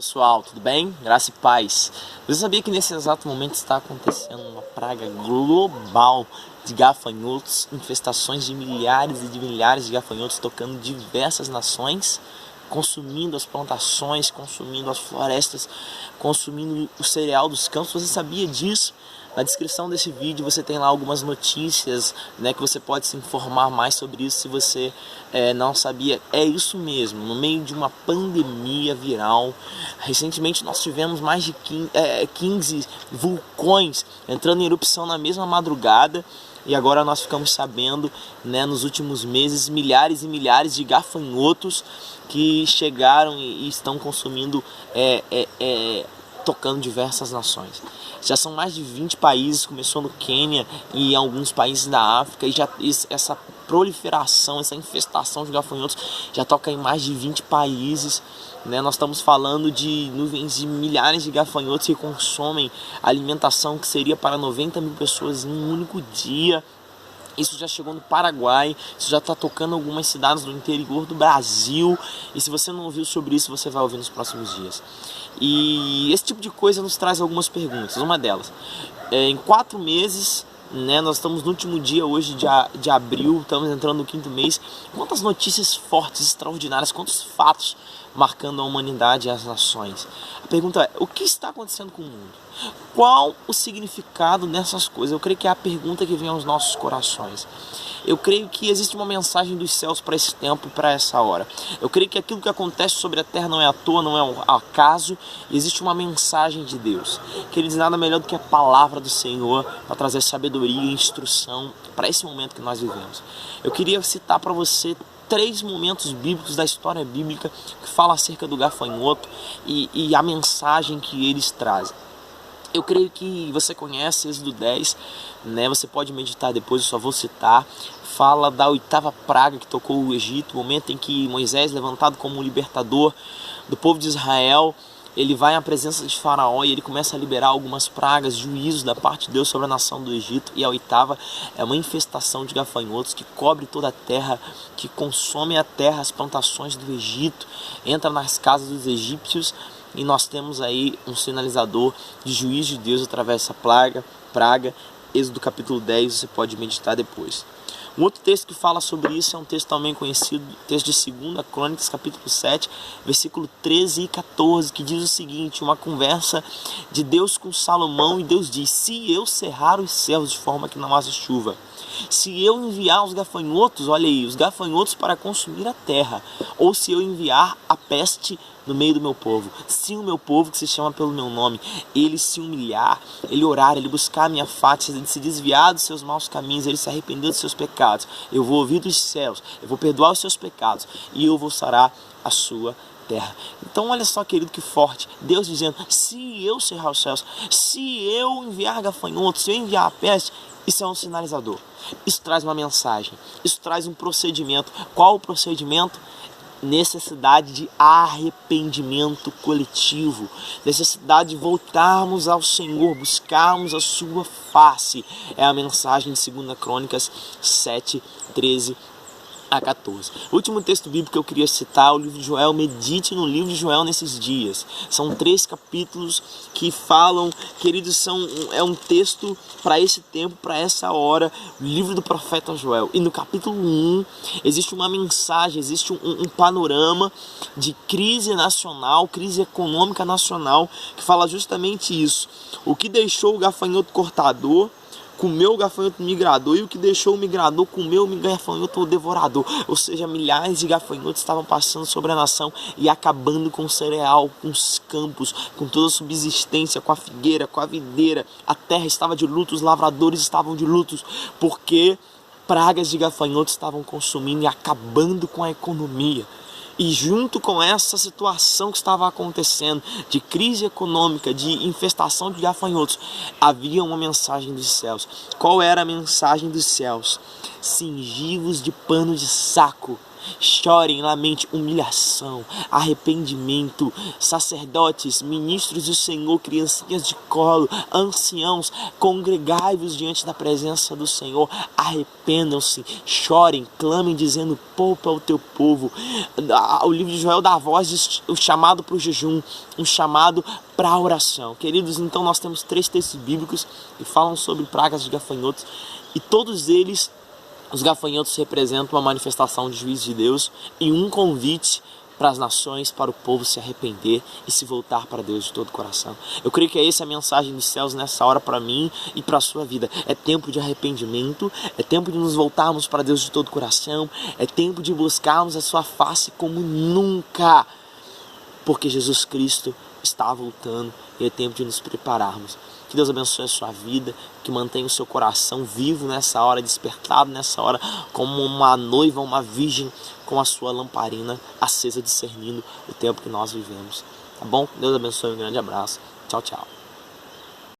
pessoal, tudo bem? Graça e paz. Você sabia que nesse exato momento está acontecendo uma praga global de gafanhotos, infestações de milhares e de milhares de gafanhotos tocando diversas nações, consumindo as plantações, consumindo as florestas, consumindo o cereal dos campos? Você sabia disso? Na descrição desse vídeo você tem lá algumas notícias, né, que você pode se informar mais sobre isso se você não sabia. É isso mesmo, no meio de uma pandemia viral, recentemente nós tivemos mais de 15 vulcões entrando em erupção na mesma madrugada. E agora nós ficamos sabendo, né, nos últimos meses, milhares e milhares de gafanhotos que chegaram e estão consumindo, tocando diversas nações. Já são mais de 20 países, começou no Quênia e em alguns países da África, e já essa proliferação, essa infestação de gafanhotos já toca em mais de 20 países, né? Nós estamos falando de nuvens de milhares de gafanhotos que consomem alimentação que seria para 90 mil pessoas em um único dia. Isso já chegou no Paraguai, isso já está tocando algumas cidades do interior do Brasil. E se você não ouviu sobre isso, você vai ouvir nos próximos dias. E esse tipo de coisa nos traz algumas perguntas. Uma delas, em 4 meses, né, nós estamos no último dia hoje de abril, estamos entrando no 5º mês. Quantas notícias fortes, extraordinárias, quantos fatos marcando a humanidade e as nações. A pergunta é, o que está acontecendo com o mundo? Qual o significado dessas coisas? Eu creio que é a pergunta que vem aos nossos corações. Eu creio que existe uma mensagem dos céus para esse tempo e para essa hora. Eu creio que aquilo que acontece sobre a terra não é à toa, não é um acaso. Existe uma mensagem de Deus. Que Ele diz nada melhor do que a palavra do Senhor para trazer sabedoria e instrução para esse momento que nós vivemos. Eu queria citar para você 3 momentos bíblicos da história bíblica que falam acerca do gafanhoto e a mensagem que eles trazem. Eu creio que você conhece Êxodo 10, né? Você pode meditar depois, eu só vou citar. Fala da 8ª praga que tocou o Egito, o momento em que Moisés, levantado como libertador do povo de Israel, ele vai à presença de Faraó e ele começa a liberar algumas pragas, juízos da parte de Deus sobre a nação do Egito. E a 8ª é uma infestação de gafanhotos que cobre toda a terra, que consome a terra, as plantações do Egito, entra nas casas dos egípcios. E nós temos aí um sinalizador de juízo de Deus através dessa praga. Êxodo capítulo 10, você pode meditar depois. Um outro texto que fala sobre isso é um texto também conhecido, texto de 2 Crônicas, capítulo 7, versículo 13 e 14, que diz o seguinte, uma conversa de Deus com Salomão, e Deus diz, se eu cerrar os céus de forma que não haja chuva, se eu enviar os gafanhotos, olha aí, os gafanhotos para consumir a terra, ou se eu enviar a peste no meio do meu povo, se o meu povo que se chama pelo meu nome, ele se humilhar, ele orar, ele buscar a minha face, ele se desviar dos seus maus caminhos, ele se arrepender dos seus pecados, eu vou ouvir dos céus, eu vou perdoar os seus pecados e eu vou sarar a sua terra. Então olha só, querido, que forte, Deus dizendo, se eu cerrar os céus, se eu enviar gafanhotos, se eu enviar a peste, isso é um sinalizador, isso traz uma mensagem, isso traz um procedimento. Qual o procedimento? Necessidade de arrependimento coletivo, necessidade de voltarmos ao Senhor, buscarmos a sua face. É a mensagem de 2 Crônicas 7, 13 a 14. O último texto bíblico que eu queria citar é o livro de Joel. Medite no livro de Joel nesses dias. São 3 capítulos que falam, queridos, é um texto para esse tempo, para essa hora, o livro do profeta Joel. E no capítulo 1 existe uma mensagem, existe um panorama de crise nacional, crise econômica nacional, que fala justamente isso. O que deixou o gafanhoto cortador comeu o gafanhoto migrador, e o que deixou o migrador comeu o gafanhoto devorador. Ou seja, milhares de gafanhotos estavam passando sobre a nação e acabando com o cereal, com os campos, com toda a subsistência, com a figueira, com a videira. A terra estava de luto, os lavradores estavam de luto, porque pragas de gafanhotos estavam consumindo e acabando com a economia. E junto com essa situação que estava acontecendo, de crise econômica, de infestação de gafanhotos, havia uma mensagem dos céus. Qual era a mensagem dos céus? Cingi-vos de pano de saco chorem, lamente, humilhação, arrependimento. Sacerdotes, ministros do Senhor, criancinhas de colo, anciãos, congregai-vos diante da presença do Senhor, arrependam-se, chorem, clamem, dizendo: poupa o teu povo. O livro de Joel dá a voz, o chamado para o jejum, um chamado para a oração. Queridos, então nós temos 3 textos bíblicos que falam sobre pragas de gafanhotos, e todos eles, os gafanhotos representam uma manifestação de juízo de Deus e um convite para as nações, para o povo se arrepender e se voltar para Deus de todo o coração. Eu creio que essa é a mensagem dos céus nessa hora para mim e para a sua vida. É tempo de arrependimento, é tempo de nos voltarmos para Deus de todo o coração, é tempo de buscarmos a sua face como nunca, porque Jesus Cristo está voltando e é tempo de nos prepararmos. Que Deus abençoe a sua vida, que mantenha o seu coração vivo nessa hora, despertado nessa hora, como uma noiva, uma virgem com a sua lamparina acesa, discernindo o tempo que nós vivemos. Tá bom? Deus abençoe, um grande abraço. Tchau, tchau.